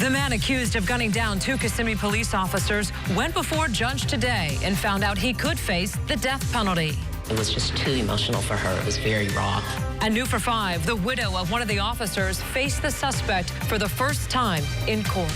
The man accused of gunning down 2 Kissimmee police officers went before a judge today and found out he could face the death penalty. It was just too emotional for her. It was very raw. And new for 5, the widow of one of the officers faced the suspect for the first time in court.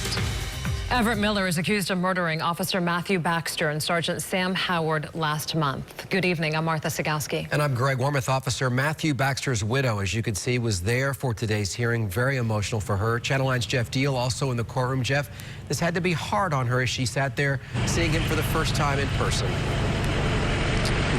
Everett Miller is accused of murdering Officer Matthew Baxter and Sergeant Sam Howard last month. Good evening. I'm Martha Sagowski. And I'm Greg Warmoth. Officer Matthew Baxter's widow, as you can see, was there for today's hearing. Very emotional for her. Channel 9's Jeff Deal also in the courtroom. Jeff, this had to be hard on her as she sat there seeing him for the first time in person.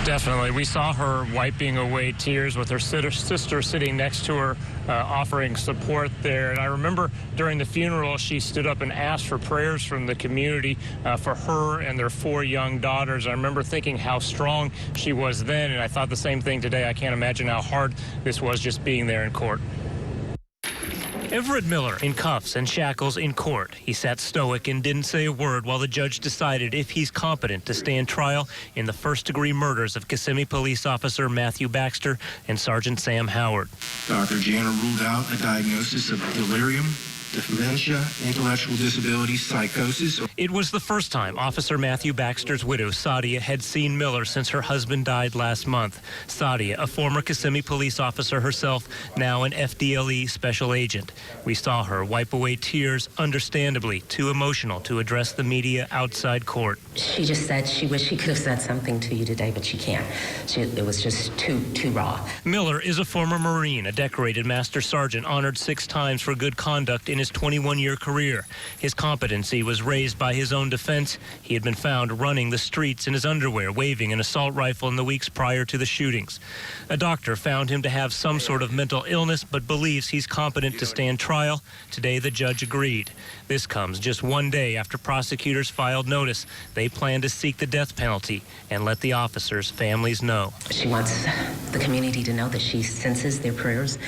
Definitely. We saw her wiping away tears with her sister sitting next to her, offering support there. And I remember during the funeral, she stood up and asked for prayers from the community for her and their 4 young daughters. I remember thinking how strong she was then, and I thought the same thing today. I can't imagine how hard this was just being there in court. Everett Miller in cuffs and shackles in court. He sat stoic and didn't say a word while the judge decided if he's competent to stand trial in the first-degree murders of Kissimmee police officer Matthew Baxter and Sergeant Sam Howard. Dr. Janner ruled out a diagnosis of delirium, dementia, intellectual disability, psychosis. It was the first time Officer Matthew Baxter's widow, Sadia, had seen Miller since her husband died last month. Sadia, a former Kissimmee police officer herself, now an FDLE special agent. We saw her wipe away tears, understandably too emotional to address the media outside court. She just said she wished she could have said something to you today, but she can't. It was just too raw. Miller is a former Marine, a decorated master sergeant, honored 6 times for good conduct in his 21-year career. His competency was raised by his own defense. He had been found running the streets in his underwear, waving an assault rifle in the weeks prior to the shootings. A doctor found him to have some sort of mental illness, but believes he's competent to stand trial. Today, the judge agreed. This comes just 1 day after prosecutors filed notice. They plan to seek the death penalty and let the officers' families know. She wants the community to know that she senses their prayers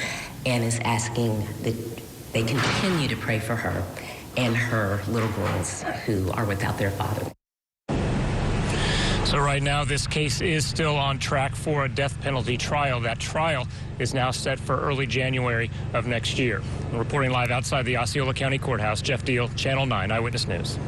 and is asking that they continue to pray for her and her little girls who are without their father. So right now, this case is still on track for a death penalty trial. That trial is now set for early January of next year. Reporting live outside the Osceola County Courthouse, Jeff Deal, Channel 9 Eyewitness News.